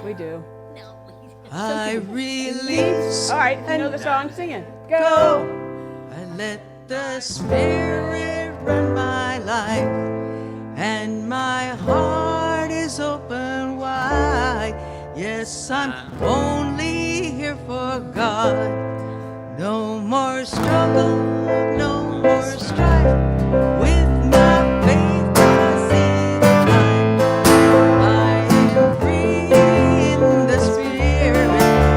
We do. I release. All right, you know the song, sing it. Go. I let the Spirit run my life, and my heart is open wide. Yes, I'm only here for God. No more struggle, no more strife. With my faith, I see the light. I am free in the Spirit.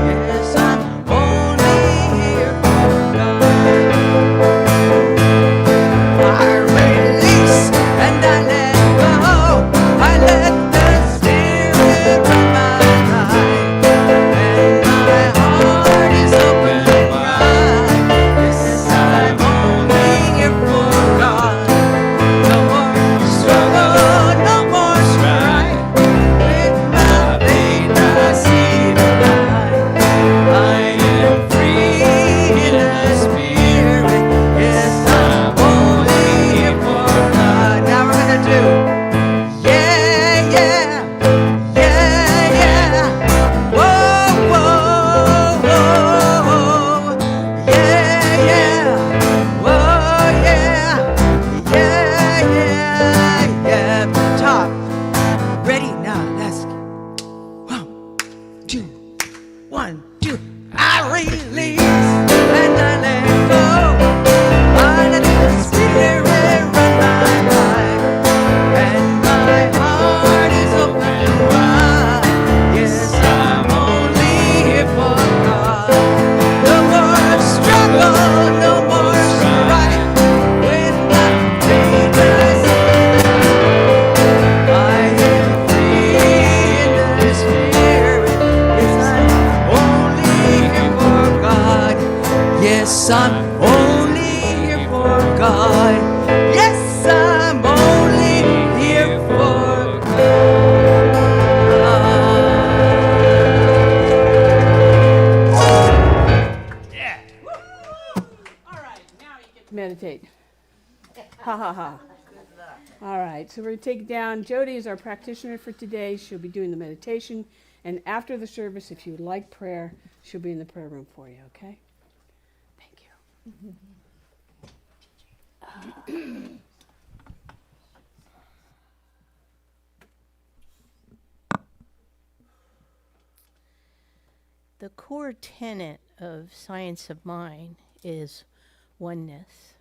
Yes, I'm only here for God. I release and I let go. I let the Spirit run my life, and my heart is open wide. Yes, I'm only here for God. No more struggle, no more strife. With my faith, I see the light. I am free in the Spirit. Yes, I'm only here for God. Now we're gonna do, yeah, yeah, yeah, yeah. Whoa, whoa, whoa, yeah, yeah. Whoa, yeah, yeah, yeah, yeah. Top. Ready? Now, let's go. 1, 2. I release and I let go. I let the Spirit run my life, and my heart is open wide. Yes, I'm only here for God. No more struggle, no more strife. With my faith, I am free in the Spirit. Yes, I'm only here for God. Yes, I'm only here for God. Yes, I'm only here for All right, now you get to meditate. Ha ha ha. All right, so we're going to take it down. Jody is our practitioner for today. She'll be doing the meditation. And after the service, if you would like prayer, she'll be in the prayer room for you, okay? Thank you. The core tenet of science of mind is oneness.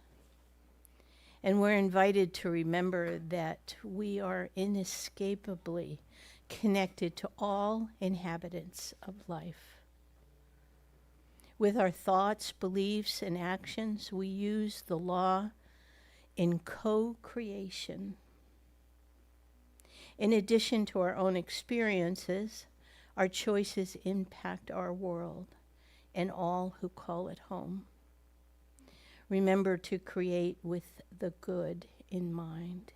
And we're invited to remember that we are inescapably connected to all inhabitants of life. With our thoughts, beliefs, and actions, we use the law in co-creation. In addition to our own experiences, our choices impact our world and all who call it home. Remember to create with the good in mind,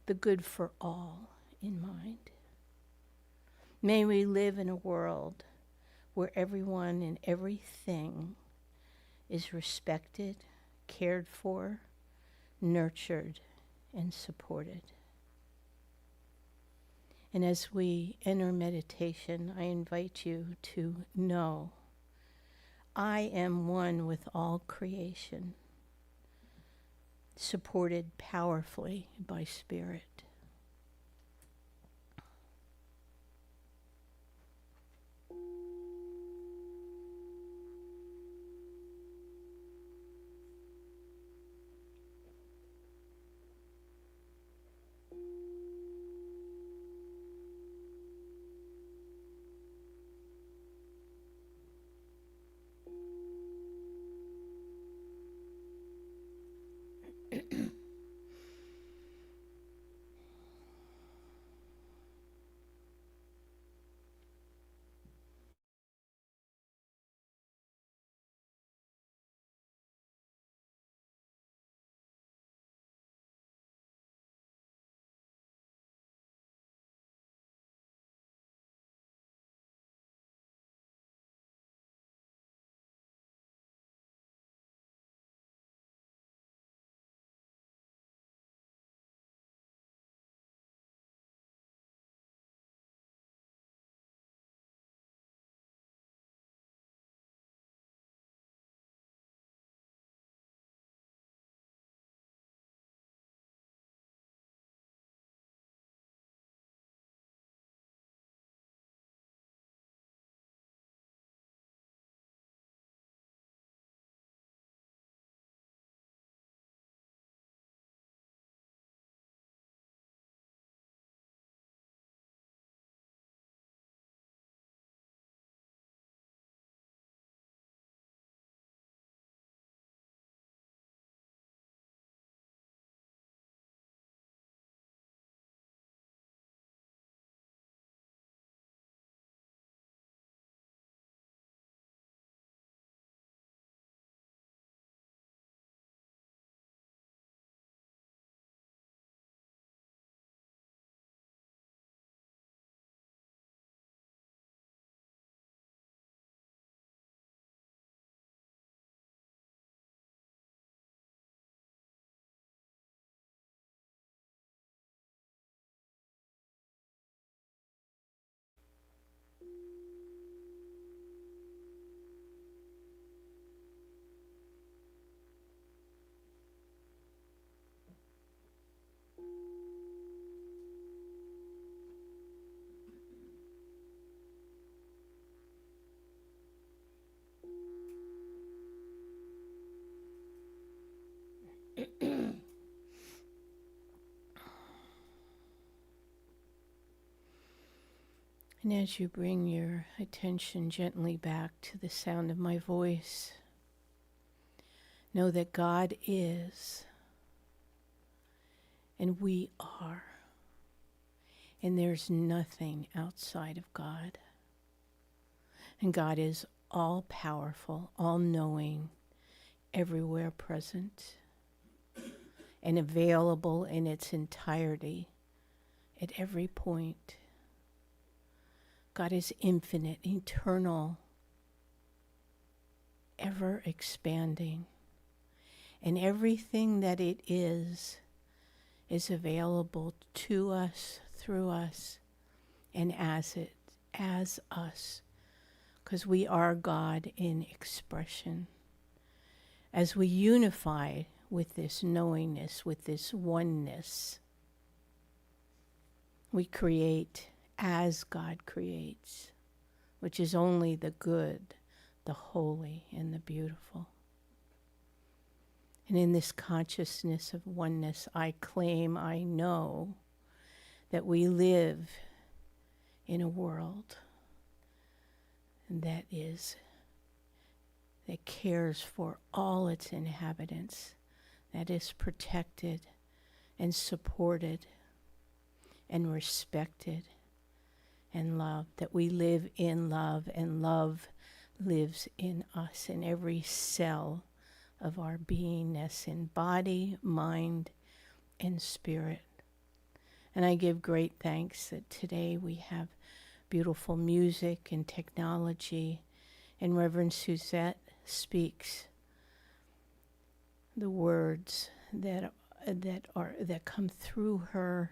the good for all in mind. May we live in a world where everyone and everything is respected, cared for, nurtured, and supported. And as we enter meditation, I invite you to know I am one with all creation, supported powerfully by Spirit. And as you bring your attention gently back to the sound of my voice, know that God is, and we are, and there's nothing outside of God. And God is all powerful, all knowing, everywhere present, and available in its entirety at every point. God is infinite, eternal, ever expanding. And everything that it is available to us, through us, and as us, because we are God in expression. As we unify with this knowingness, with this oneness, we create as God creates, which is only the good, the holy, and the beautiful. And in this consciousness of oneness, I claim, I know that we live in a world that cares for all its inhabitants, that is protected and supported and respected and loved, that we live in love, and love lives in us, in every cell of our beingness, in body, mind, and spirit. And I give great thanks that today we have beautiful music and technology, and Reverend Suzette speaks the words that come through her,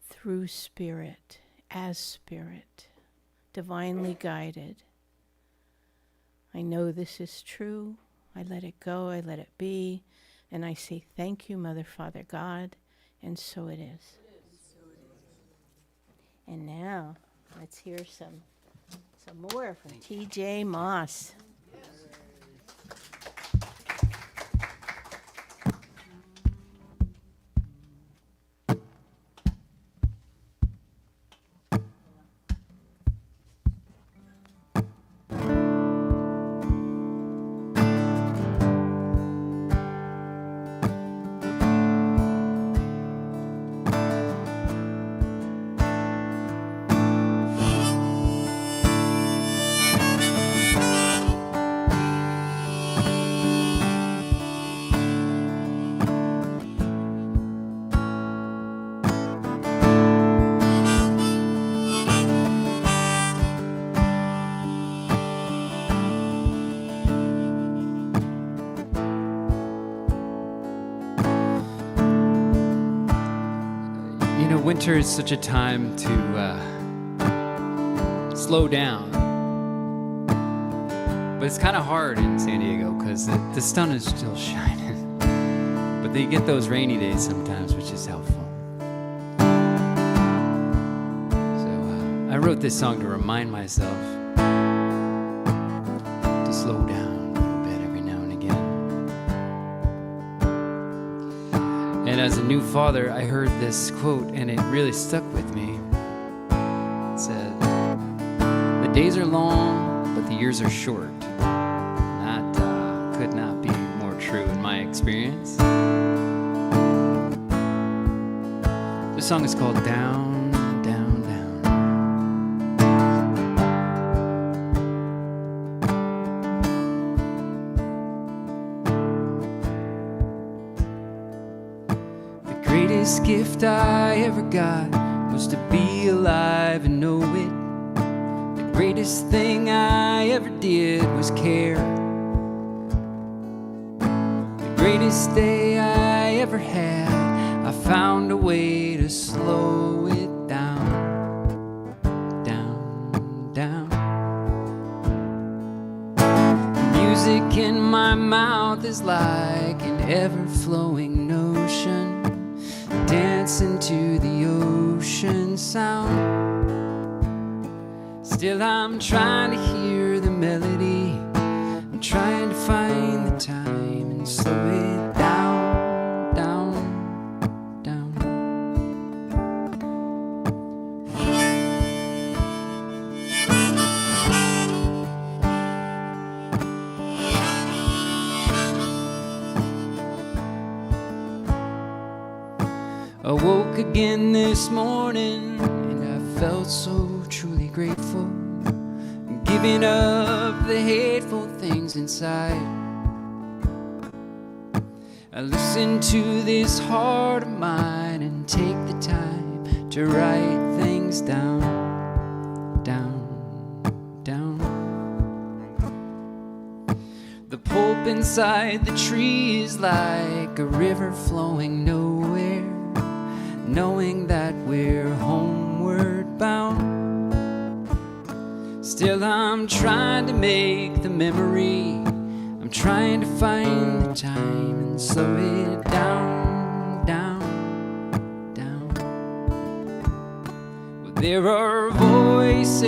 through spirit, as spirit, divinely guided. I know this is true. I let it go, I let it be, and I say thank you, Mother, Father, God, and so it is. And now, let's hear some more from T.J. Moss. Winter is such a time to slow down, but it's kind of hard in San Diego because the sun is still shining, but they get those rainy days sometimes, which is helpful. So I wrote this song to remind myself to slow down a little bit every now and again. And as a new father, I heard this quote, and it really stuck with me. It said, "The days are long, but the years are short." That could not be more true in my experience. This song is called Down, Down, Down. The greatest gift I ever got was to be alive and know it. The greatest thing I ever did was care. The greatest day I ever had, I found a way to slow it down, down, down. The music in my mouth is like an ever-flowing notion, dancing to the ocean sound. Still I'm trying to hear the melody, I'm trying to find the time and slow it down, down, down. woke again this morning and I felt so truly grateful, giving up the hateful things inside. I listen to this heart of mine and take the time to write things down, down, down. The pulp inside the tree is like a river flowing nowhere, knowing that we're homeward bound. Still I'm trying to make the memory, I'm trying to find the time and slow it down, down, down. Well, there are voices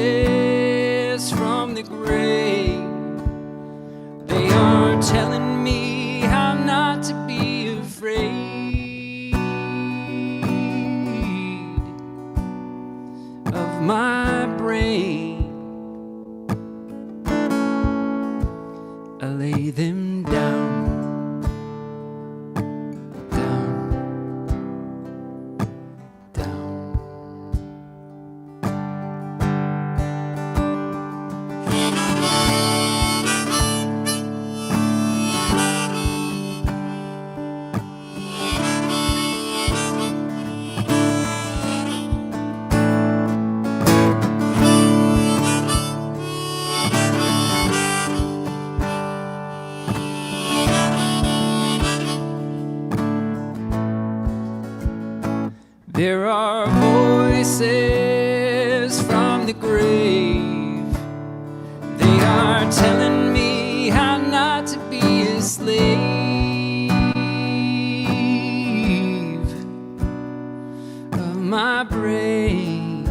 from the grave, they are telling me how not to be afraid of my brain. I lay them down, down, down. There are voices from the grave, they are telling me how not to be a slave of my brain.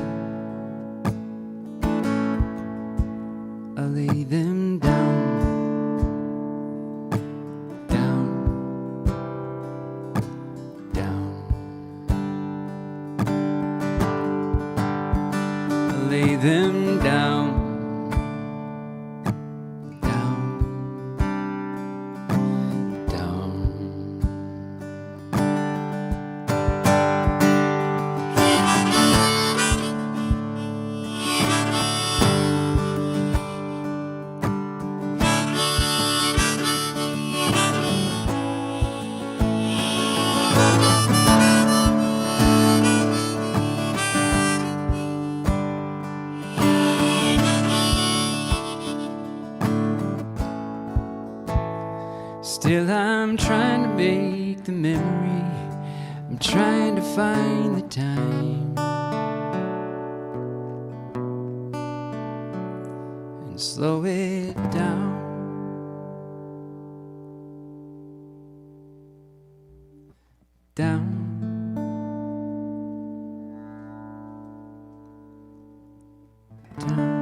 I lay them down, down, down. Lay them down, down, down. Still I'm trying to make the memory, I'm trying to find the time and slow it down, down, down.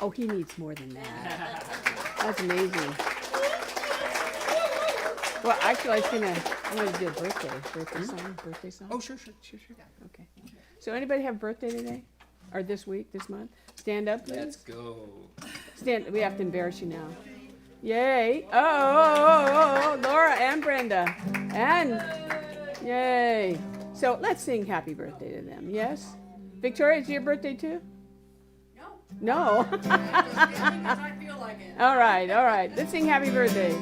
Oh, he needs more than that. That's amazing. Well, actually, I wanted to do a birthday song. Oh, sure. Okay. So anybody have a birthday today? Or this week, this month? Stand up, please. Let's go. Stand, we have to embarrass you now. Yay. Oh, Laura and Brenda. And, yay. So let's sing happy birthday to them, yes? Victoria, is your birthday too? No. All right. Let's sing happy birthday.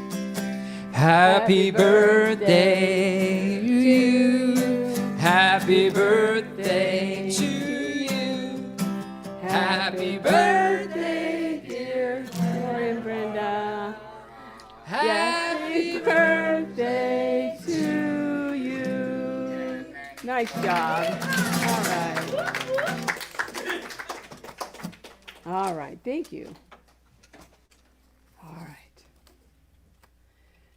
Happy birthday to you. Happy birthday to you. Happy birthday, dear Laura and Brenda. Happy Birthday to you. Nice job. All right, thank you. All right.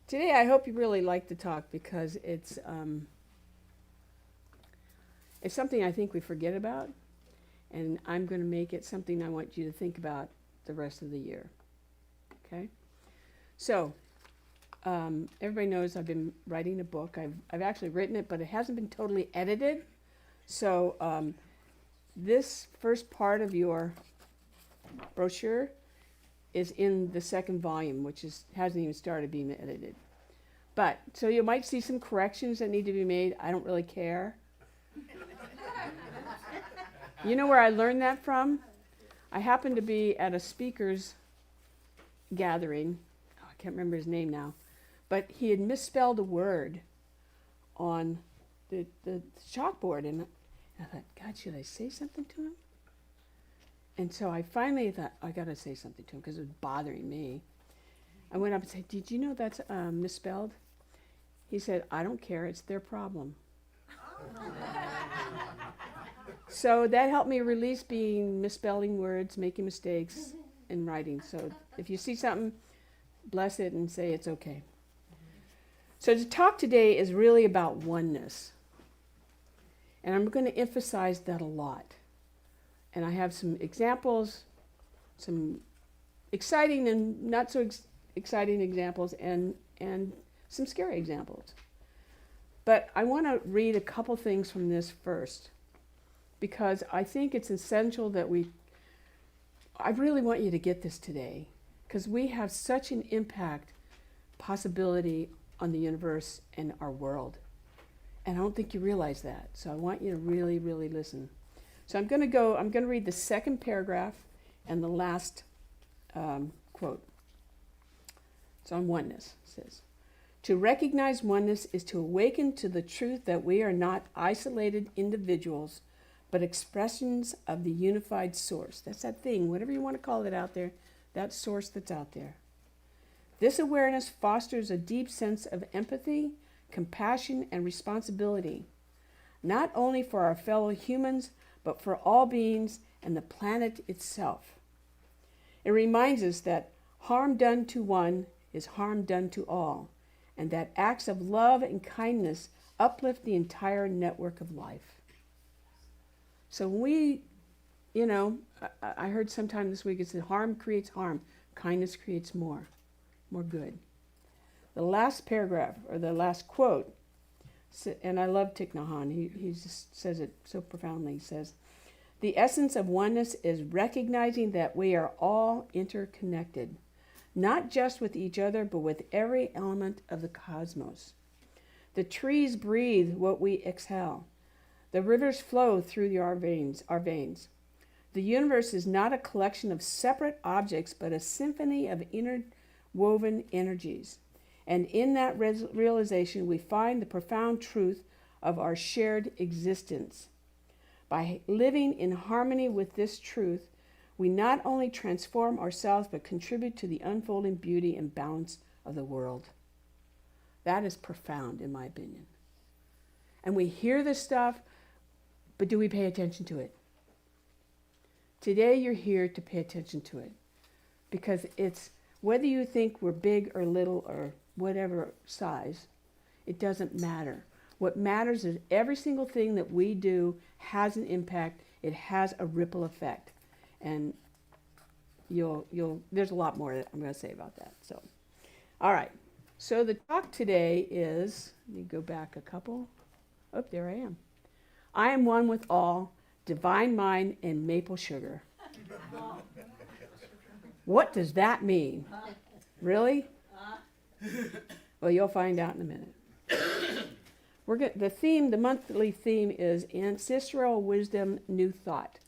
Today I hope you really like the talk because it's something I think we forget about, and I'm going to make it something I want you to think about the rest of the year. Okay? So, everybody knows I've been writing a book. I've actually written it, but it hasn't been totally edited. So, this first part of your brochure is in the second volume, which hasn't even started being edited. But, so you might see some corrections that need to be made. I don't really care. You know where I learned that from? I happened to be at a speaker's gathering. Oh, I can't remember his name now. But he had misspelled a word on the chalkboard. And I thought, God, should I say something to him? And so I finally thought, I got to say something to him because it was bothering me. I went up and said, did you know that's misspelled? He said, I don't care. It's their problem. So that helped me release being misspelling words, making mistakes in writing. So if you see something, bless it and say it's okay. So the talk today is really about oneness. And I'm going to emphasize that a lot. And I have some examples, some exciting and not so exciting examples, and some scary examples. But I want to read a couple things from this first, because I think it's essential that I really want you to get this today, because we have such an impact, possibility on the universe and our world. And I don't think you realize that. So I want you to really, really listen. So I'm going to read the second paragraph and the last quote. It's on oneness. It says, to recognize oneness is to awaken to the truth that we are not isolated individuals, but expressions of the unified source. That's that thing, whatever you want to call it out there, that source that's out there. This awareness fosters a deep sense of empathy, compassion, and responsibility, not only for our fellow humans, but for all beings and the planet itself. It reminds us that harm done to one is harm done to all, and that acts of love and kindness uplift the entire network of life. So when I heard sometime this week, it said harm creates harm, kindness creates more good. The last paragraph, or the last quote, and I love Thich Nhat Hanh, he just says it so profoundly. He says, the essence of oneness is recognizing that we are all interconnected, not just with each other, but with every element of the cosmos. The trees breathe what we exhale. The rivers flow through our veins. The universe is not a collection of separate objects, but a symphony of interwoven energies. And in that realization, we find the profound truth of our shared existence. By living in harmony with this truth, we not only transform ourselves, but contribute to the unfolding beauty and balance of the world. That is profound, in my opinion. And we hear this stuff, but do we pay attention to it? Today, you're here to pay attention to it, because it's, whether you think we're big or little or whatever size, it doesn't matter. What matters is every single thing that we do has an impact. It has a ripple effect. And there's a lot more that I'm going to say about that. So, all right. So the talk today is, let me go back a couple. Oh, there I am. I am one with all, divine mind and maple sugar. What does that mean? Really? Well, you'll find out in a minute. The monthly theme is ancestral wisdom, new thought.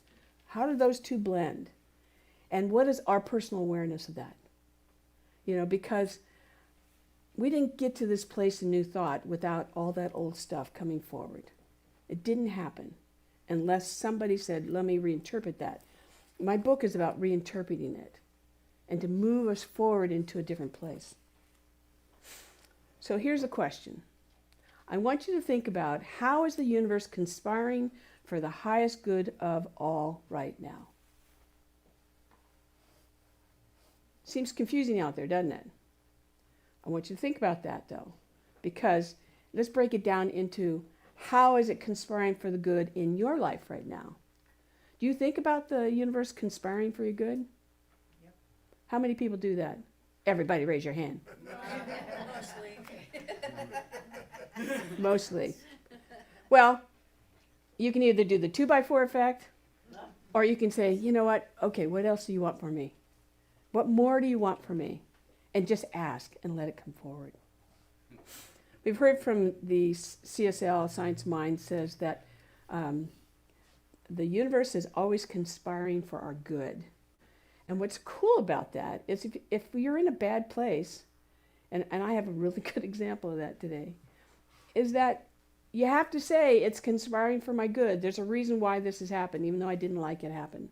How do those two blend? And what is our personal awareness of that? Because we didn't get to this place in new thought without all that old stuff coming forward. It didn't happen unless somebody said, let me reinterpret that. My book is about reinterpreting it and to move us forward into a different place. So here's a question. I want you to think about, how is the universe conspiring for the highest good of all right now? Seems confusing out there, doesn't it? I want you to think about that, though, because let's break it down into, how is it conspiring for the good in your life right now? Do you think about the universe conspiring for your good? Yep. How many people do that? Everybody raise your hand. Mostly. Well, you can either do the 2x4 effect, Or you can say, you know what? Okay, what else do you want from me? What more do you want from me? And just ask and let it come forward. We've heard from the CSL Science Mind says that the universe is always conspiring for our good. And what's cool about that is if you're in a bad place, and I have a really good example of that today, is that you have to say it's conspiring for my good. There's a reason why this has happened, even though I didn't like it happen.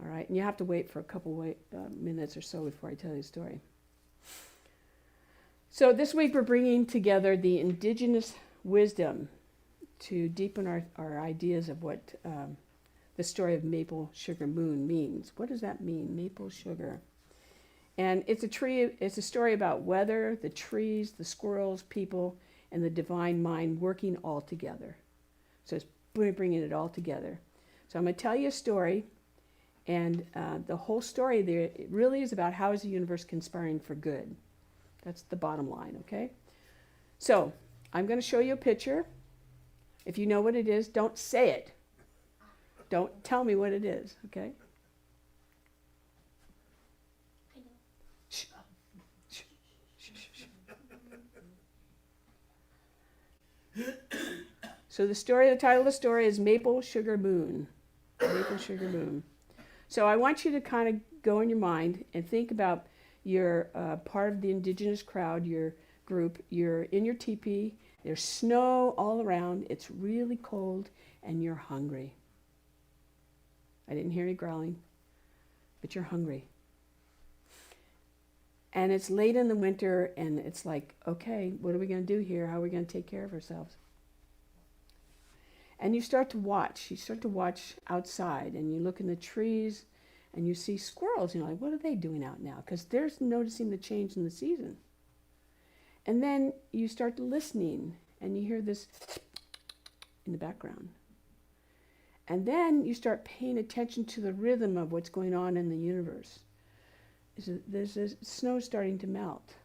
All right, and you have to wait for a couple minutes or so before I tell you the story. So this week we're bringing together the indigenous wisdom to deepen our ideas of what the story of maple sugar moon means. What does that mean, maple sugar? And it's a story about weather, the trees, the squirrels, people, and the divine mind working all together. So it's bringing it all together. So I'm going to tell you a story, and the whole story there, it really is about how is the universe conspiring for good. That's the bottom line, okay? So I'm going to show you a picture. If you know what it is, don't say it. Don't tell me what it is, okay? Shh. Shh. Shh. Shh. So the title of the story is Maple Sugar Moon. Maple Sugar Moon. So I want you to kind of go in your mind and think about you're part of the indigenous crowd, your group, you're in your teepee, there's snow all around, it's really cold, and you're hungry. I didn't hear any growling, but you're hungry. And it's late in the winter, and it's like, okay, what are we going to do here? How are we going to take care of ourselves? And you start to watch outside, and you look in the trees, and you see squirrels, like, what are they doing out now? Because they're noticing the change in the season. And then you start listening, and you hear this in the background. And then you start paying attention to the rhythm of what's going on in the universe. There's snow starting to melt.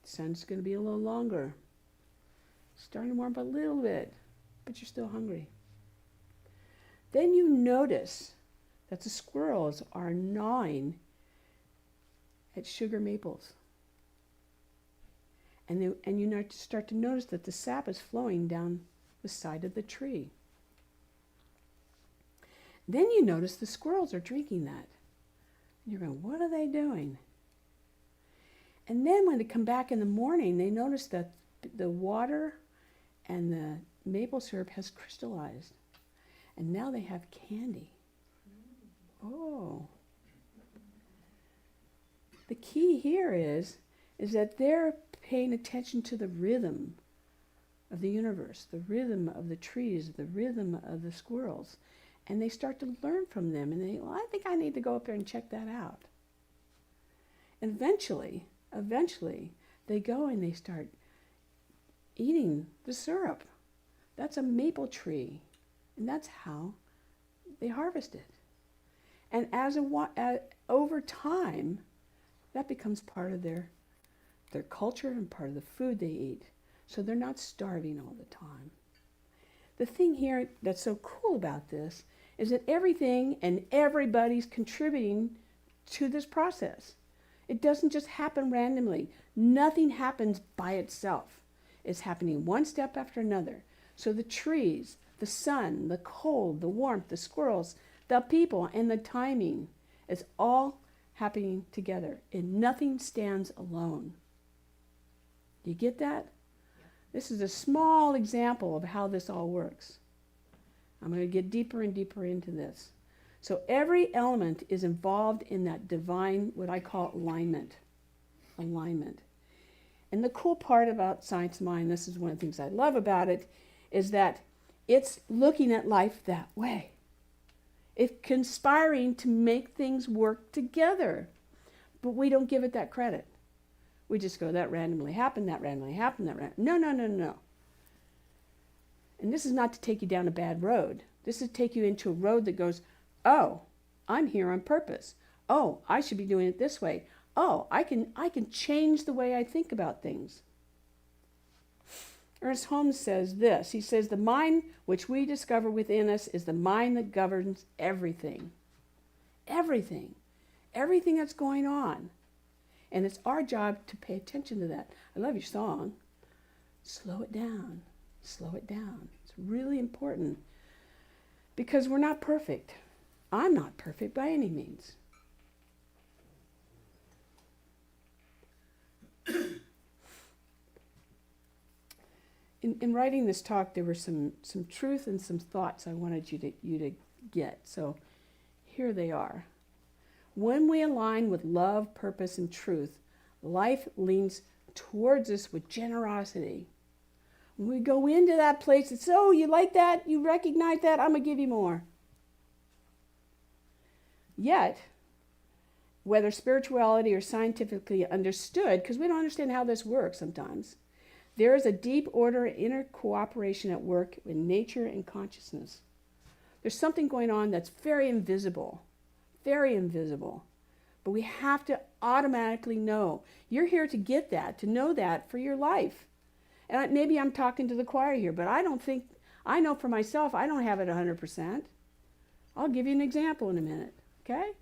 The sun's going to be a little longer. Starting to warm up a little bit, but you're still hungry. Then you notice that the squirrels are gnawing at sugar maples. And you start to notice that the sap is flowing down the side of the tree. Then you notice the squirrels are drinking that. And you're going, what are they doing? And then when they come back in the morning, they notice that the water and the maple syrup has crystallized. And now they have candy. Oh. The key here is that they're paying attention to the rhythm of the universe, the rhythm of the trees, the rhythm of the squirrels. And they start to learn from them. And they, I think I need to go up there and check that out. And eventually, they go and they start eating the syrup. That's a maple tree. And that's how they harvest it. And over time, that becomes part of their culture and part of the food they eat. So they're not starving all the time. The thing here that's so cool about this is that everything and everybody's contributing to this process. It doesn't just happen randomly. Nothing happens by itself. It's happening one step after another. So the trees, the sun, the cold, the warmth, the squirrels, the people, and the timing is all happening together. And nothing stands alone. Do you get that? Yeah. This is a small example of how this all works. I'm going to get deeper and deeper into this. So every element is involved in that divine, what I call alignment. Alignment. And the cool part about Science Mind, this is one of the things I love about it, is that it's looking at life that way. It's conspiring to make things work together. But we don't give it that credit. We just go, that randomly happened, that randomly happened, that randomly. No. And this is not to take you down a bad road. This is to take you into a road that goes, oh, I'm here on purpose. Oh, I should be doing it this way. Oh, I can change the way I think about things. Ernest Holmes says this. He says, the mind which we discover within us is the mind that governs everything. Everything. Everything that's going on. And it's our job to pay attention to that. I love your song. Slow it down. Slow it down. It's really important. Because we're not perfect. I'm not perfect by any means. In writing this talk, there were some truth and some thoughts I wanted you to get. So here they are. When we align with love, purpose, and truth, life leans towards us with generosity. When we go into that place, it's, oh, you like that? You recognize that? I'm going to give you more. Yet, whether spirituality or scientifically understood, because we don't understand how this works sometimes, there is a deep order and inner cooperation at work in nature and consciousness. There's something going on that's very invisible, but we have to automatically know. You're here to get that, to know that for your life. And maybe I'm talking to the choir here, but I know for myself, I don't have it 100%. I'll give you an example in a minute, okay?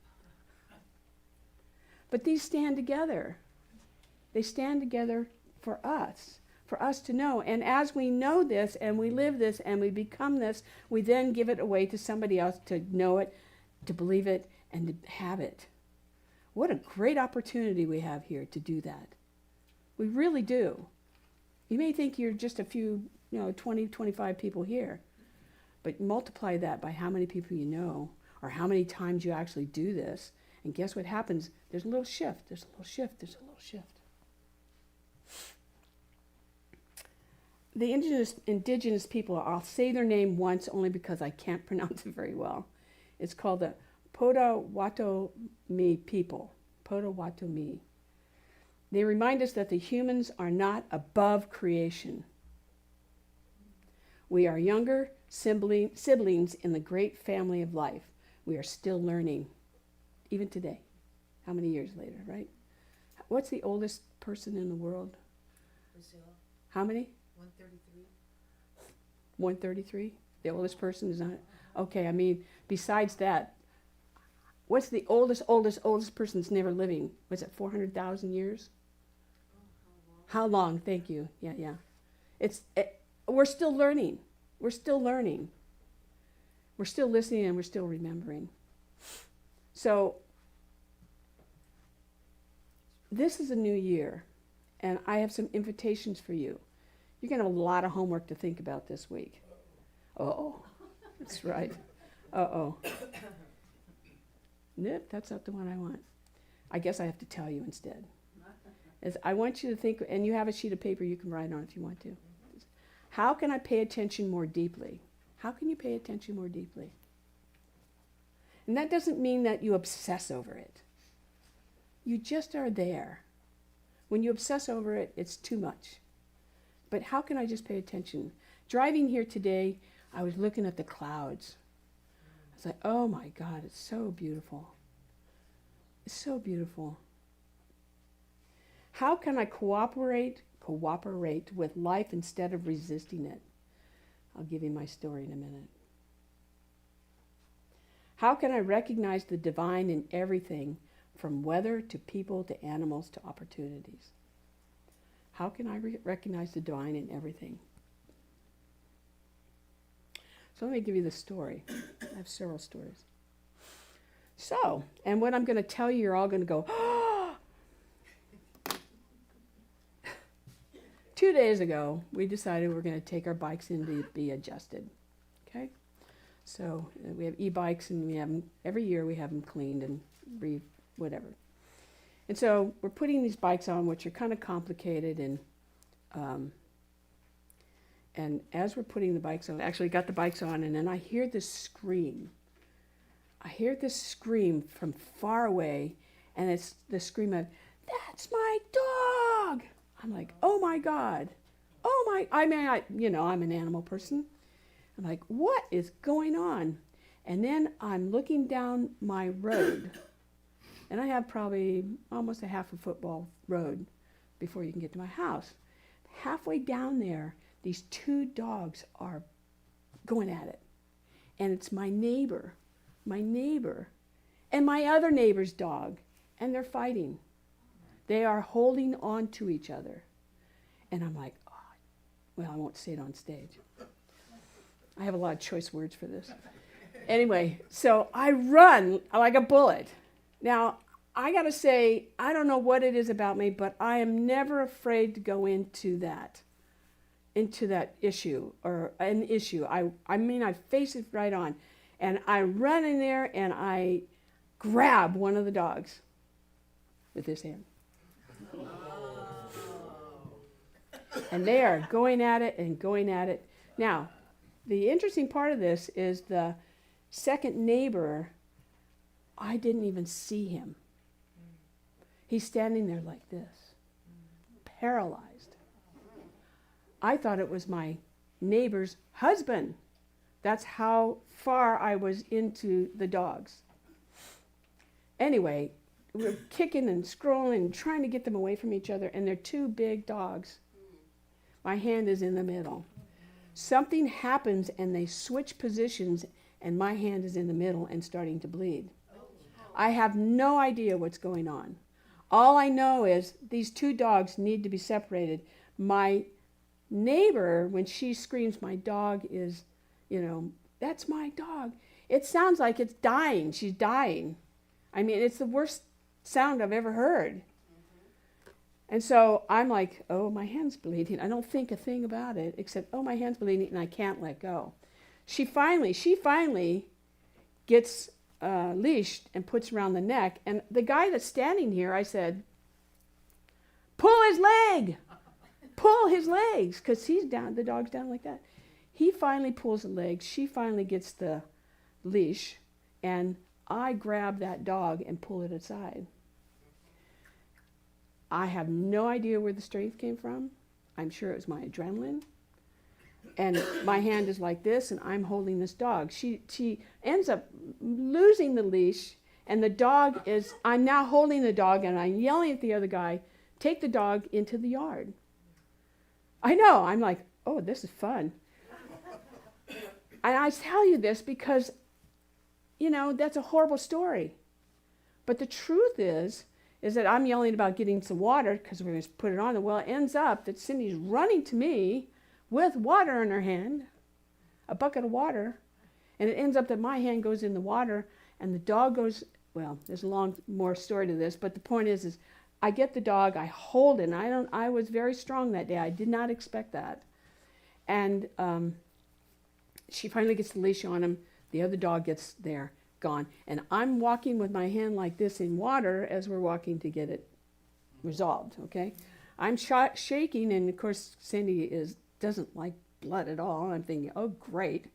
But these stand together. They stand together for us to know. And as we know this and we live this and we become this, we then give it away to somebody else to know it, to believe it, and to have it. What a great opportunity we have here to do that. We really do. You may think you're just a few, 20, 25 people here, but multiply that by how many people you know or how many times you actually do this, and guess what happens? There's a little shift, there's a little shift, there's a little shift. The indigenous people, I'll say their name once only because I can't pronounce it very well. It's called the Potawatomi people. Potawatomi. They remind us that the humans are not above creation. We are younger siblings in the great family of life. We are still learning, even today. How many years later, right? What's the oldest person in the world? Brazil. How many? 133. 133? The oldest person is not? Okay, I mean, besides that, what's the oldest person that's never living? Was it 400,000 years? How long? Thank you. Yeah. We're still learning. We're still learning. We're still listening and we're still remembering. So, this is a new year, and I have some invitations for you. You're going to have a lot of homework to think about this week. Uh-oh. That's right. Uh-oh. Nope, that's not the one I want. I guess I have to tell you instead. I want you to think, and you have a sheet of paper you can write on if you want to. How can I pay attention more deeply? How can you pay attention more deeply? And that doesn't mean that you obsess over it. You just are there. When you obsess over it, it's too much. But how can I just pay attention? Driving here today, I was looking at the clouds. I was like, oh my God, it's so beautiful. It's so beautiful. How can I cooperate with life instead of resisting it? I'll give you my story in a minute. How can I recognize the divine in everything, from weather to people to animals to opportunities? How can I recognize the divine in everything? So let me give you the story. I have several stories. So, and what I'm going to tell you, you're all going to go, oh! 2 days ago, we decided we're going to take our bikes in to be adjusted. Okay? So we have e-bikes, and we have them, every year we have them cleaned and whatever. And so we're putting these bikes on, which are kind of complicated, and as we're putting the bikes on, I actually got the bikes on, and then I hear this scream. I hear this scream from far away, and it's the scream of, "That's my dog!" I'm like, oh my God. I'm an animal person. I'm like, what is going on? And then I'm looking down my road, and I have probably almost a half a football road before you can get to my house. Halfway down there, these two dogs are going at it. And it's my neighbor, and my other neighbor's dog, and they're fighting. They are holding on to each other. And I'm like, oh, well, I won't say it on stage. I have a lot of choice words for this. Anyway, so I run like a bullet. Now, I got to say, I don't know what it is about me, but I am never afraid to go into that issue or an issue. I mean, I face it right on. And I run in there and I grab one of the dogs with this hand. And they are going at it and going at it. Now, the interesting part of this is the second neighbor, I didn't even see him. He's standing there like this, paralyzed. I thought it was my neighbor's husband. That's how far I was into the dogs. Anyway, we're kicking and scrolling and trying to get them away from each other, and they're two big dogs. My hand is in the middle. Something happens and they switch positions, and my hand is in the middle and starting to bleed. I have no idea what's going on. All I know is these two dogs need to be separated. My neighbor, when she screams, my dog is, that's my dog. It sounds like it's dying. She's dying. I mean, it's the worst sound I've ever heard. And so I'm like, oh, my hand's bleeding. I don't think a thing about it except, oh, my hand's bleeding and I can't let go. She finally gets leashed and puts around the neck. And the guy that's standing here, I said, pull his leg. Pull his legs, because he's down, the dog's down like that. He finally pulls the legs. She finally gets the leash. And I grab that dog and pull it aside. I have no idea where the strength came from. I'm sure it was my adrenaline. And my hand is like this, and I'm holding this dog. She ends up losing the leash, and the dog is, I'm now holding the dog, and I'm yelling at the other guy, take the dog into the yard. I know, I'm like, oh, this is fun. And I tell you this because, that's a horrible story. But the truth is that I'm yelling about getting some water because we're going to put it on. Well, it ends up that Cindy's running to me with water in her hand, a bucket of water, and it ends up that my hand goes in the water and the dog goes, well, there's a long more story to this, but the point is I get the dog, I hold it, and I was very strong that day. I did not expect that. And she finally gets the leash on him. The other dog gets there, gone. And I'm walking with my hand like this in water as we're walking to get it resolved, okay? I'm shaking, and of course Cindy doesn't like blood at all. I'm thinking, oh, great.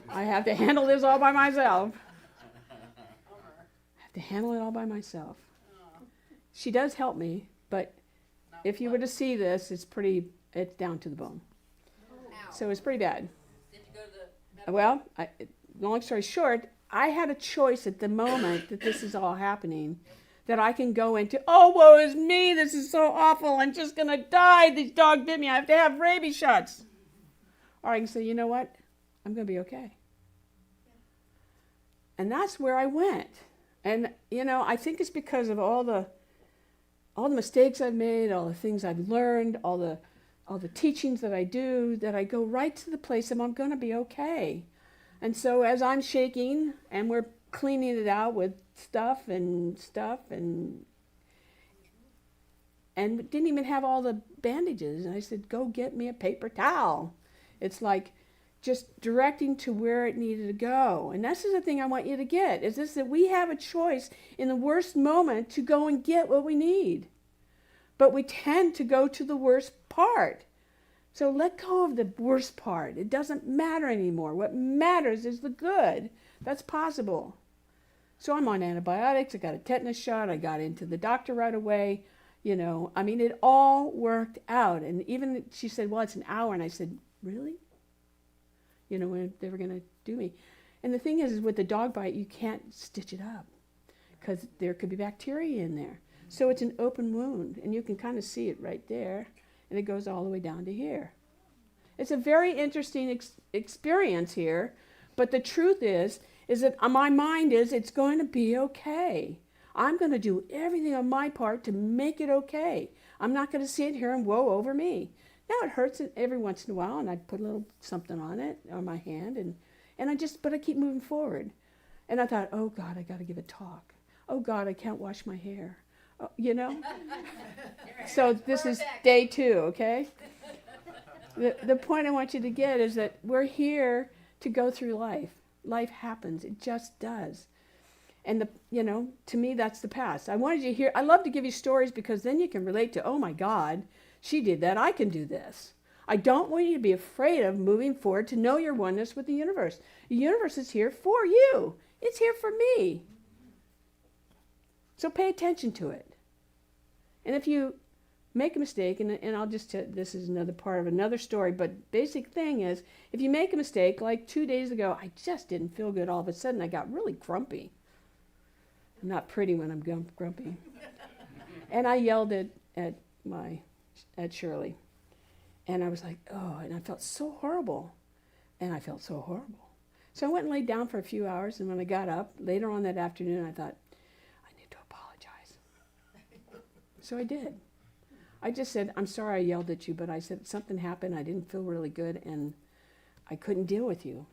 I have to handle this all by myself. I have to handle it all by myself. She does help me, but if you were to see this, it's down to the bone. So it's pretty bad. Did you go to the Well, long story short, I had a choice at the moment that this is all happening, that I can go into, oh, woe is me, this is so awful, I'm just going to die, this dog bit me, I have to have rabies shots. Or I can say, you know what, I'm going to be okay. And that's where I went. And, I think it's because of all the mistakes I've made, all the things I've learned, all the teachings that I do, that I go right to the place of I'm going to be okay. And so as I'm shaking and we're cleaning it out with stuff and didn't even have all the bandages. And I said, go get me a paper towel. It's like just directing to where it needed to go. And this is the thing I want you to get, is this, that we have a choice in the worst moment to go and get what we need. But we tend to go to the worst part. So let go of the worst part. It doesn't matter anymore. What matters is the good. That's possible. So I'm on antibiotics. I got a tetanus shot. I got into the doctor right away. It all worked out. And even she said, well, it's an hour. And I said, really? When they were going to do me. And the thing is with the dog bite, you can't stitch it up because there could be bacteria in there. So it's an open wound, and you can kind of see it right there, and it goes all the way down to here. It's a very interesting experience here, but the truth is that my mind is it's going to be okay. I'm going to do everything on my part to make it okay. I'm not going to sit here and woe over me. Now it hurts every once in a while, and I put a little something on it, on my hand, but I keep moving forward. And I thought, oh God, I got to give a talk. Oh God, I can't wash my hair. Oh, you know? So this is day 2, okay? The point I want you to get is that we're here to go through life. Life happens. It just does. And to me, that's the past. I wanted you to hear. I love to give you stories because then you can relate to, oh my God, she did that. I can do this. I don't want you to be afraid of moving forward to know your oneness with the universe. The universe is here for you. It's here for me. So pay attention to it. And if you make a mistake, and I'll just tell, this is another part of another story, but basic thing is, if you make a mistake, like 2 days ago, I just didn't feel good. All of a sudden, I got really grumpy. I'm not pretty when I'm grumpy. And I yelled at Shirley. And I was like, oh, and I felt so horrible. So I went and laid down for a few hours, and when I got up, later on that afternoon, I thought, I need to apologize. So I did. I just said, I'm sorry I yelled at you, but I said something happened, I didn't feel really good, and I couldn't deal with you.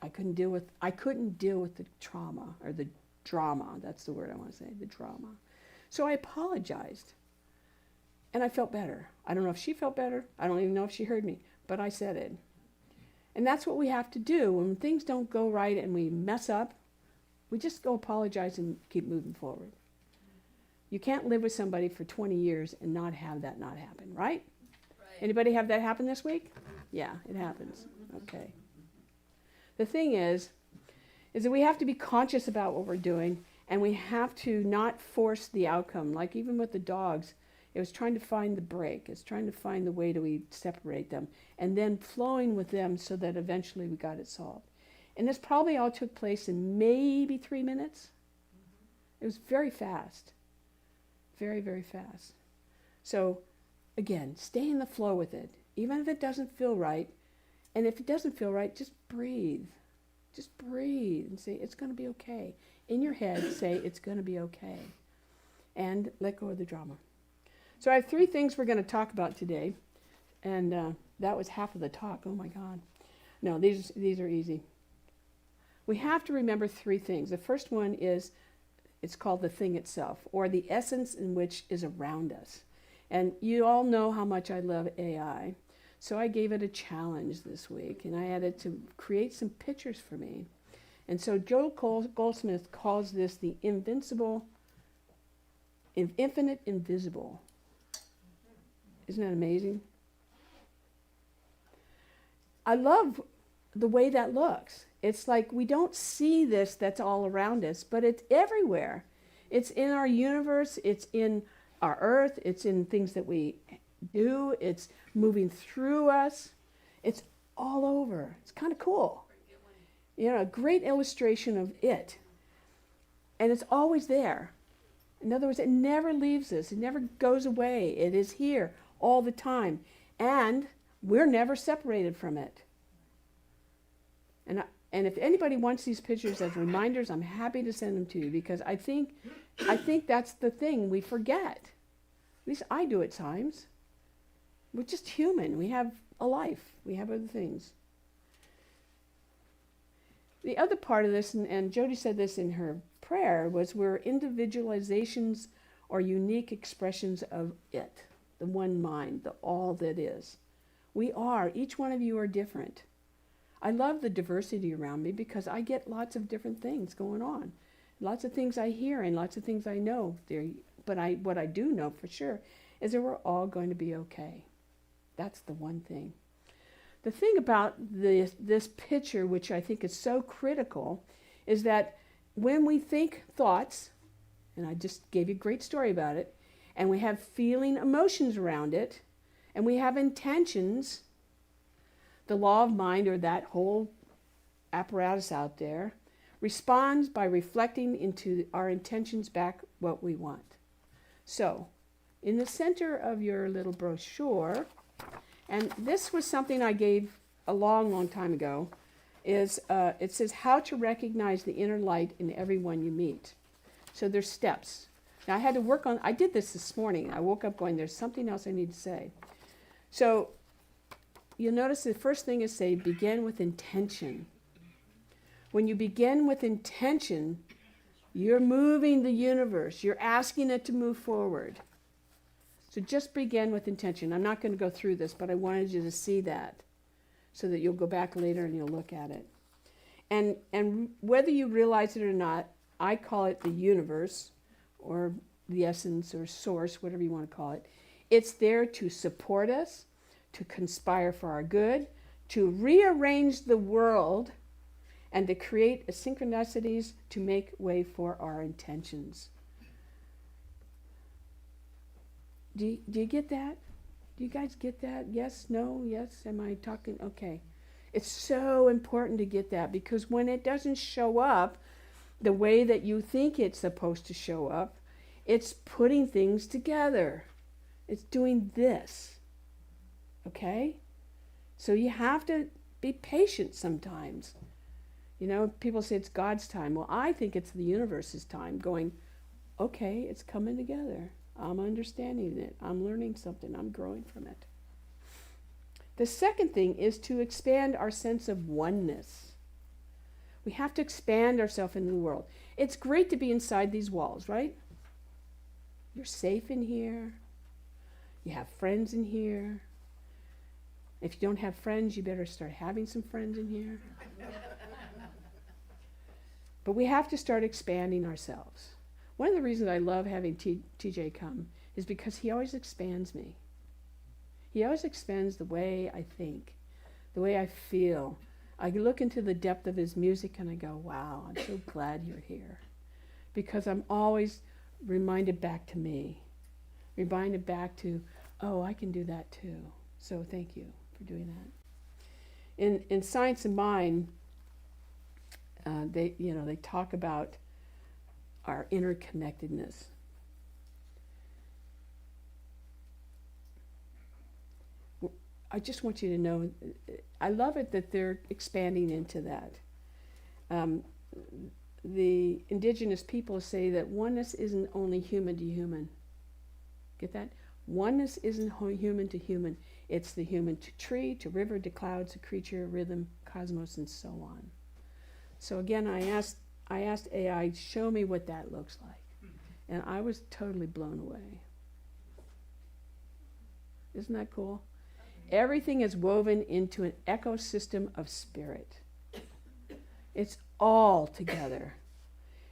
I couldn't deal with the trauma, or the drama, that's the word I want to say, the drama. So I apologized. And I felt better. I don't know if she felt better. I don't even know if she heard me, but I said it. And that's what we have to do. When things don't go right and we mess up, we just go apologize and keep moving forward. You can't live with somebody for 20 years and not have that not happen, right? Anybody have that happen this week? Yeah, it happens. Okay. The thing is that we have to be conscious about what we're doing, and we have to not force the outcome. Like even with the dogs, it was trying to find the break. It's trying to find the way we separate them, and then flowing with them so that eventually we got it solved. And this probably all took place in maybe 3 minutes. It was very fast. Very, very fast. So, again, stay in the flow with it, even if it doesn't feel right. And if it doesn't feel right, just breathe. Just breathe and say, it's going to be okay. In your head, say, it's going to be okay. And let go of the drama. So I have 3 things we're going to talk about today. And that was half of the talk. Oh, my God. No, these are easy. We have to remember 3 things. The first one is, it's called the thing itself, or the essence in which is around us. And you all know how much I love AI. So I gave it a challenge this week, and I had it to create some pictures for me. And so Joe Goldsmith calls this the infinite invisible. Isn't that amazing? I love the way that looks. It's like we don't see this that's all around us, but it's everywhere. It's in our universe, it's in our earth, it's in things that we do, it's moving through us. It's all over. It's kind of cool. You know, a great illustration of it. And it's always there. In other words, it never leaves us. It never goes away. It is here all the time. And we're never separated from it. And if anybody wants these pictures as reminders, I'm happy to send them to you, because I think that's the thing we forget. At least I do at times. We're just human. We have a life. We have other things. The other part of this, and Jody said this in her prayer, was we're individualizations or unique expressions of it, the one mind, the all that is. We are. Each one of you are different. I love the diversity around me because I get lots of different things going on. Lots of things I hear and lots of things I know. But what I do know for sure is that we're all going to be okay. That's the one thing. The thing about this picture, which I think is so critical, is that when we think thoughts, and I just gave you a great story about it, and we have feeling emotions around it, and we have intentions, the law of mind, or that whole apparatus out there, responds by reflecting into our intentions back what we want. So, in the center of your little brochure, And this was something I gave a long, long time ago. It says how to recognize the inner light in everyone you meet. So there's steps. Now I had to work on, I did this morning. I woke up going, there's something else I need to say. So you'll notice the first thing is say, begin with intention. When you begin with intention, you're moving the universe. You're asking it to move forward. So just begin with intention. I'm not going to go through this, but I wanted you to see that so that you'll go back later and you'll look at it. And whether you realize it or not, I call it the universe or the essence or source, whatever you want to call it. It's there to support us, to conspire for our good, to rearrange the world, and to create synchronicities to make way for our intentions. Do you get that? Do you guys get that? Yes? No? Yes? Am I talking? Okay. It's so important to get that, because when it doesn't show up the way that you think it's supposed to show up, it's putting things together. It's doing this. Okay? So you have to be patient sometimes. You know, people say it's God's time. Well, I think it's the universe's time going, okay, it's coming together. I'm understanding it. I'm learning something. I'm growing from it. The second thing is to expand our sense of oneness. We have to expand ourselves into the world. It's great to be inside these walls, right? You're safe in here. You have friends in here. If you don't have friends, you better start having some friends in here. But we have to start expanding ourselves. One of the reasons I love having TJ come is because he always expands me. He always expands the way I think, the way I feel. I look into the depth of his music and I go, wow, I'm so glad you're here. Because I'm always reminded back to me, reminded back to, oh, I can do that too. So thank you for doing that. In Science of Mind, they talk about our interconnectedness. I just want you to know, I love it that they're expanding into that. The indigenous people say that oneness isn't only human to human. Get that? Oneness isn't human to human. It's the human to tree, to river, to clouds, to creature, rhythm, cosmos, and so on. So again, I asked AI, show me what that looks like. And I was totally blown away. Isn't that cool? Everything is woven into an ecosystem of spirit. It's all together.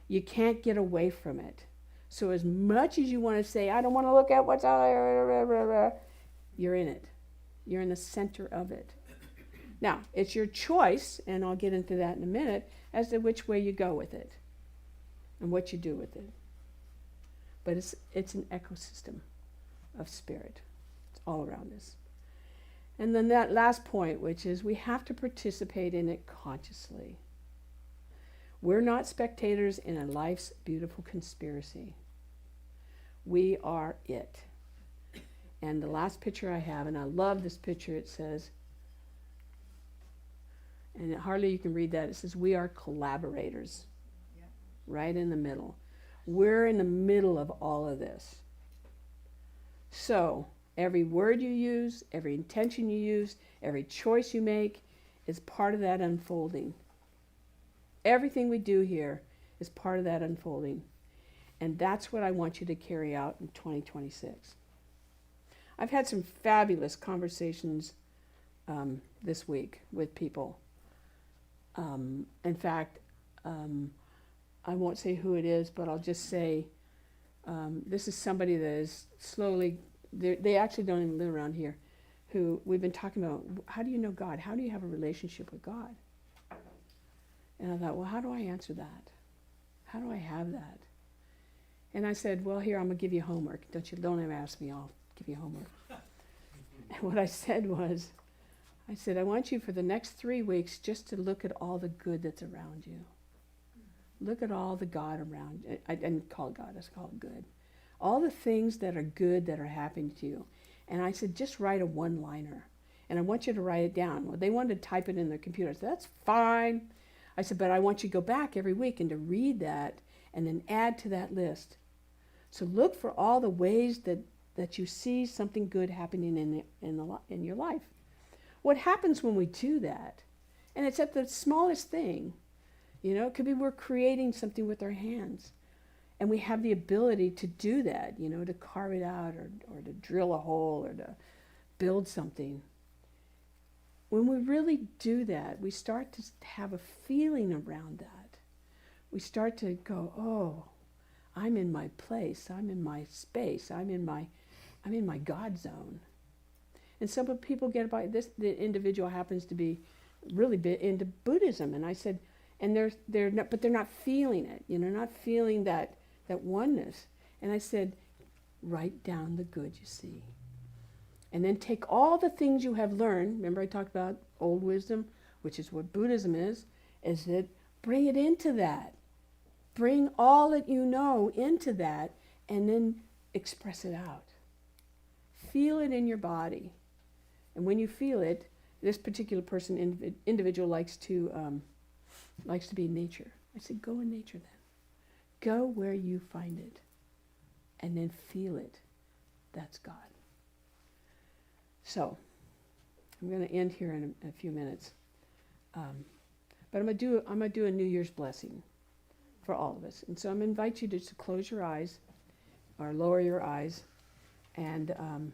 You can't get away from it. So as much as you want to say, I don't want to look at what's out there, you're in it. You're in the center of it. Now, it's your choice, and I'll get into that in a minute, as to which way you go with it and what you do with it. But it's an ecosystem of spirit. It's all around us. And then that last point, which is we have to participate in it consciously. We're not spectators in a life's beautiful conspiracy. We are it. And the last picture I have, and I love this picture, it says, and hardly you can read that, it says, we are collaborators. Yeah. Right in the middle. We're in the middle of all of this. So, every word you use, every intention you use, every choice you make is part of that unfolding. Everything we do here is part of that unfolding. And that's what I want you to carry out in 2026. I've had some fabulous conversations this week with people. In fact, I won't say who it is, but I'll just say this is somebody that is slowly, they actually don't even live around here, who we've been talking about, how do you know God? How do you have a relationship with God? And I thought, well, how do I answer that? How do I have that? And I said, well, here, I'm going to give you homework. Don't ever ask me, I'll give you homework. And what I said was, I want you for the next 3 weeks just to look at all the good that's around you. Look at all the God around you. I didn't call it God, I call it good. All the things that are good that are happening to you. And I said, just write a one-liner. and I want you to write it down. Well, they wanted to type it in their computer. I said, that's fine. I said, but I want you to go back every week and to read that and then add to that list. So look for all the ways that you see something good happening in your life. What happens when we do that? And it's at the smallest thing. You know, it could be we're creating something with our hands. And we have the ability to do that, you know, to carve it out or to drill a hole or to build something. When we really do that, we start to have a feeling around that. We start to go, oh, I'm in my place, I'm in my space, I'm in my God zone. And some people get by this. The individual happens to be really bit into Buddhism, and I said, and they're not, but they're not feeling it. You know, not feeling that oneness. And I said, write down the good you see, and then take all the things you have learned. Remember, I talked about old wisdom, which is what Buddhism is that bring it into that. Bring all that you know into that, and then express it out. Feel it in your body. And when you feel it, this particular person, individual, likes to be in nature. I said, go in nature then. Go where you find it, and then feel it. That's God. So, I'm going to end here in a few minutes. But I'm going to do a New Year's blessing for all of us. And so I'm going to invite you to just close your eyes or lower your eyes, and I'll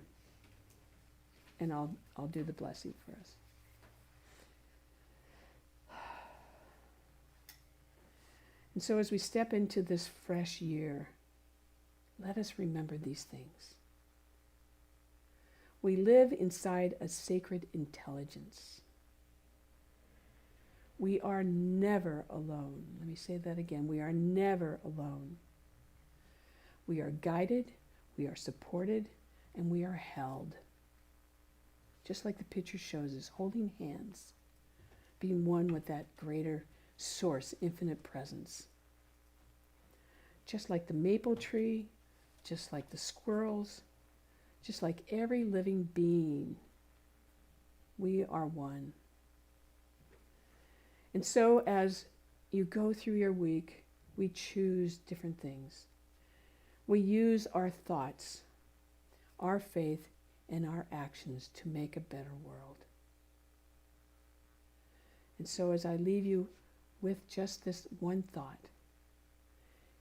do the blessing for us. And so as we step into this fresh year, let us remember these things. We live inside a sacred intelligence. We are never alone. Let me say that again. We are never alone. We are guided, we are supported, and we are held. Just like the picture shows us, holding hands, being one with that greater source, infinite presence. Just like the maple tree, just like the squirrels, just like every living being, we are one. And so as you go through your week, we choose different things. We use our thoughts, our faith, and our actions to make a better world. And so as I leave you with just this one thought,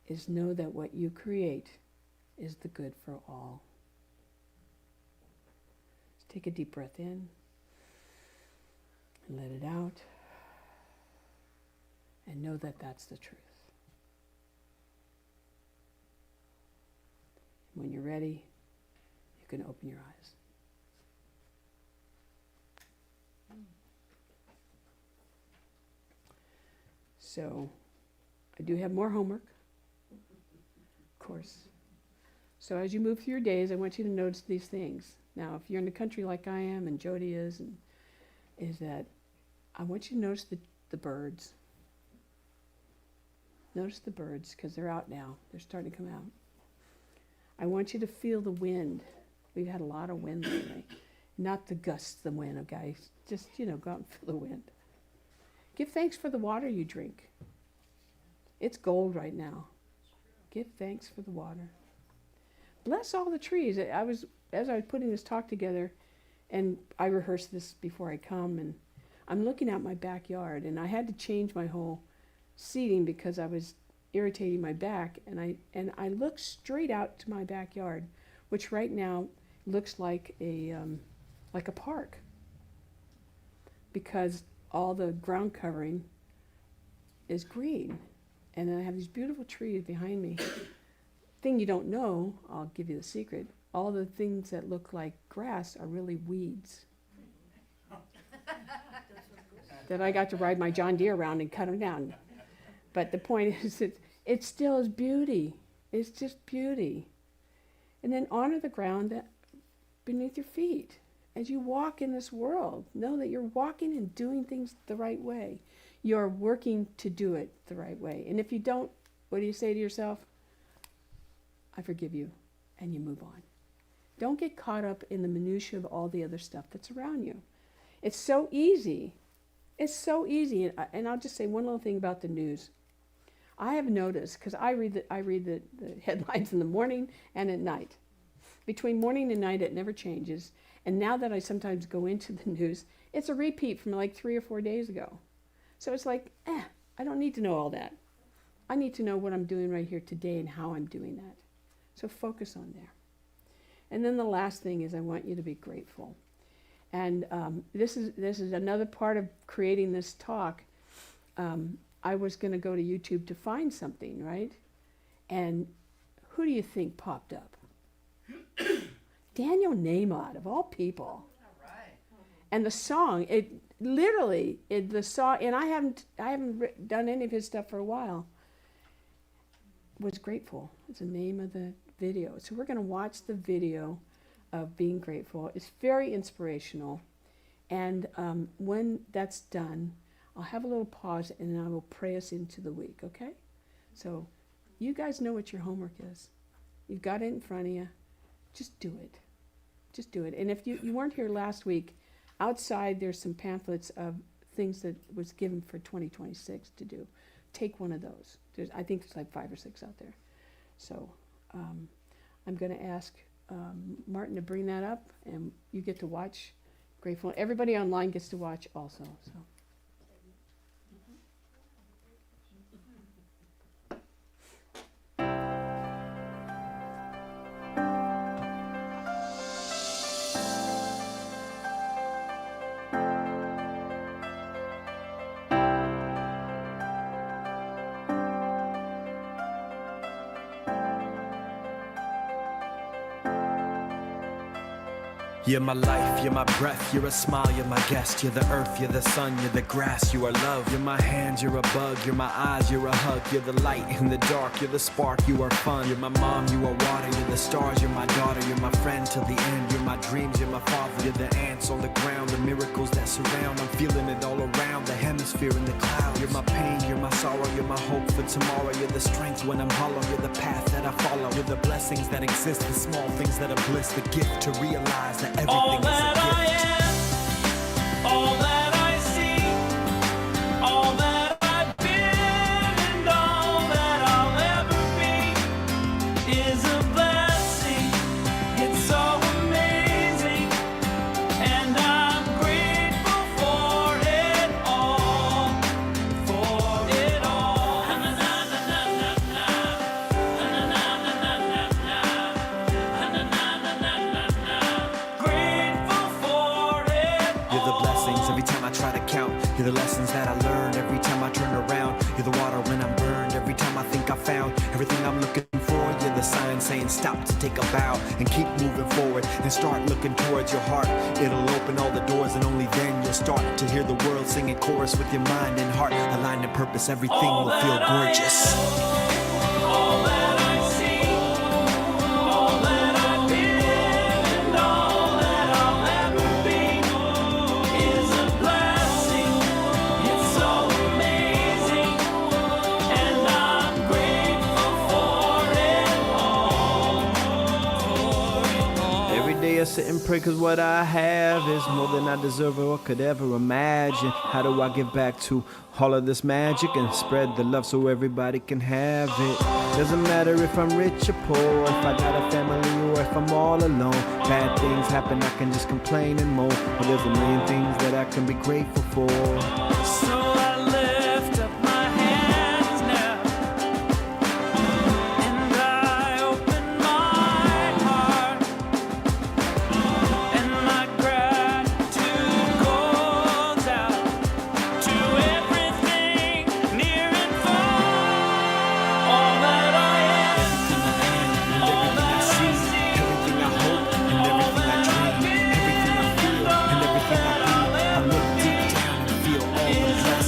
is know that what you create is the good for all. Just take a deep breath in and let it out, and know that that's the truth. When you're ready, you can open your eyes. So, I do have more homework, of course. So as you move through your days, I want you to notice these things. Now, if you're in the country like I am, and Jody is that I want you to notice the birds. Notice the birds, because they're out now. They're starting to come out. I want you to feel the wind. We've had a lot of wind lately. Not the gusts of wind, okay? Just, go out and feel the wind. Give thanks for the water you drink. It's gold right now. Give thanks for the water. Bless all the trees. As I was putting this talk together, and I rehearsed this before I come, and I'm looking at my backyard, and I had to change my whole seating because I was irritating my back, and I looked straight out to my backyard, which right now looks like a park, because all the ground covering is green, and then I have these beautiful trees behind me. Thing you don't know, I'll give you the secret, all the things that look like grass are really weeds. That I got to ride my John Deere around and cut them down. But the point is that it still is beauty. It's just beauty. And then honor the ground beneath your feet. As you walk in this world, know that you're walking and doing things the right way. You're working to do it the right way. And if you don't, what do you say to yourself? I forgive you. And you move on. Don't get caught up in the minutiae of all the other stuff that's around you. It's so easy. It's so easy. And I'll just say one little thing about the news. I have noticed, because I read the headlines in the morning and at night. Between morning and night, it never changes. And now that I sometimes go into the news, it's a repeat from like 3 or 4 days ago. So it's like, I don't need to know all that. I need to know what I'm doing right here today and how I'm doing that. So focus on there. And then the last thing is I want you to be grateful. And this is another part of creating this talk. I was going to go to YouTube to find something, right? And who do you think popped up? Daniel Nahmod, of all people. All right. And the song, the song, and I haven't done any of his stuff for a while, was Grateful. It's the name of the video. So we're going to watch the video of being grateful. It's very inspirational. And when that's done, I'll have a little pause and then I will pray us into the week, okay? So you guys know what your homework is. You've got it in front of you. Just do it. Just do it. And if you weren't here last week, outside there's some pamphlets of things that was given for 2026 to do. Take one of those. I think there's like 5 or 6 out there. So I'm going to ask Martin to bring that up, and you get to watch Grateful. Everybody online gets to watch also. So. You're my life, you're my breath, you're a smile, you're my guest. You're the earth, you're the sun, you're the grass, you are love. You're my hands, you're a bug, you're my eyes, you're a hug. You're the light in the dark, you're the spark, you are fun. You're my mom, you are water, you're the stars, you're my daughter. You're my friend till the end, you're my dreams, you're my father. You're the ants on the ground, the miracles that surround. I'm feeling it all around, the hemisphere in the clouds. You're my pain, you're my sorrow, you're my hope for tomorrow. You're the strength when I'm hollow, you're the path that I follow. You're the blessings that exist, the small things that are bliss. The gift to realize that everything all is a that gift. I am, all that I see, all that I've been, and all that I'll ever be is a blessing. It's so amazing, and I'm grateful for it all, for it all. Na na na na na na, na na na na na na, na na na na na na. Grateful for it all. You're the blessings every time I try to count. You're the lessons that I learned every time I turn around. You're the water when I'm burned every time I think I found everything I'm looking for. You're the sign saying stop to take a bow and keep moving forward and start looking towards your heart. It'll open all the doors and only then you'll start to hear the world singing chorus with your mind and heart. Aligned in purpose, everything will feel gorgeous. All that I see, all that I've been, and all that I'll ever be is a blessing. It's so amazing, and I'm grateful for it all. Every day I sit and pray cause what I have is more than I deserve or could ever imagine. How do I give back to all of this magic and spread the love so everybody can have it? Doesn't matter if I'm rich or poor, if I got a family or if I'm all alone. Bad things happen, I can just complain and moan, but there's a million things that I can be grateful for. So I lift up my hands now, and I open my heart, and my gratitude goes out to everything near and far. All that I am, all that I see, Everything I hope and everything I dream, everything I feel and everything I be. I look deep down and feel all the blessings.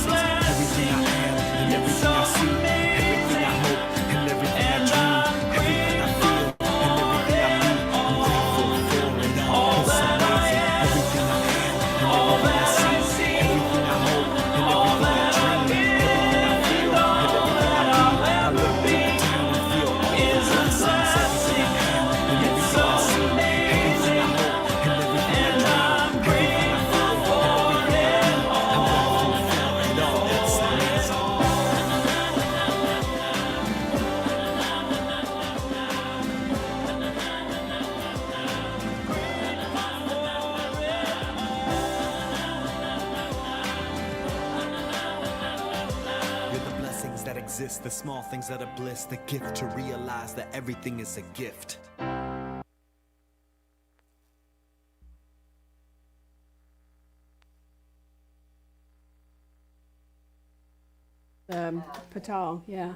exist, the small things that are bliss, the gift to realize that everything is a gift. Patal, yeah.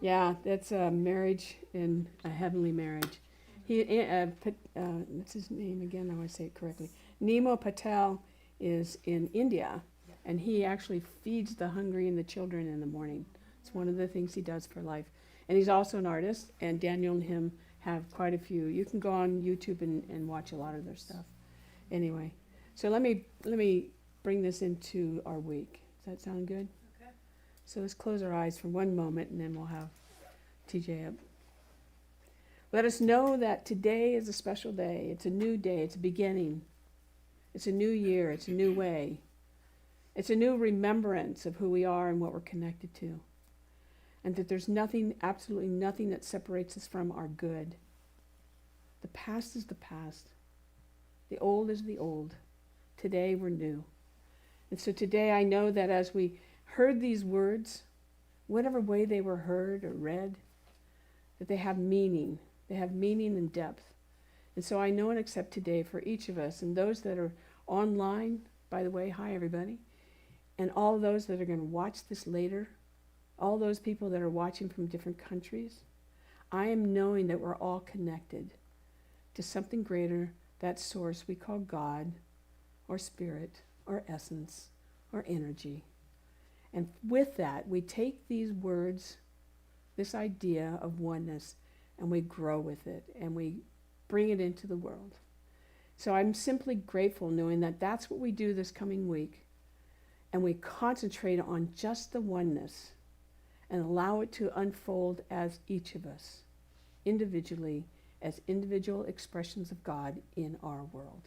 Yeah, that's a marriage in a heavenly marriage. What's his name again? I want to say it correctly. Nemo Patel is in India, and he actually feeds the hungry and the children in the morning. It's one of the things he does for life. And he's also an artist, and Daniel and him have quite a few. You can go on YouTube and watch a lot of their stuff. Anyway, so let me bring this into our week. Does that sound good? Okay. So let's close our eyes for one moment, and then we'll have TJ up. Let us know that today is a special day. It's a new day. It's a beginning. It's a new year. It's a new way. It's a new remembrance of who we are and what we're connected to. And that there's nothing, absolutely nothing that separates us from our good. The past is the past. The old is the old. Today we're new. And so today I know that as we heard these words, whatever way they were heard or read, that they have meaning. They have meaning and depth. And so I know and accept today for each of us, and those that are online, by the way, hi everybody, and all those that are going to watch this later, all those people that are watching from different countries, I am knowing that we're all connected to something greater, that source we call God, or spirit, or essence, or energy. And with that, we take these words, this idea of oneness, and we grow with it, and we bring it into the world. So I'm simply grateful knowing that that's what we do this coming week, and we concentrate on just the oneness and allow it to unfold as each of us, individually, as individual expressions of God in our world.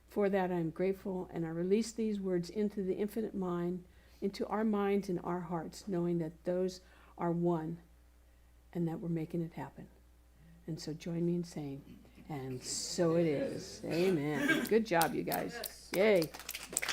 For that I'm grateful, and I release these words into the infinite mind, into our minds and our hearts, knowing that those are one, and that we're making it happen. And so join me in saying, and so it is. Amen. Good job, you guys. Yay.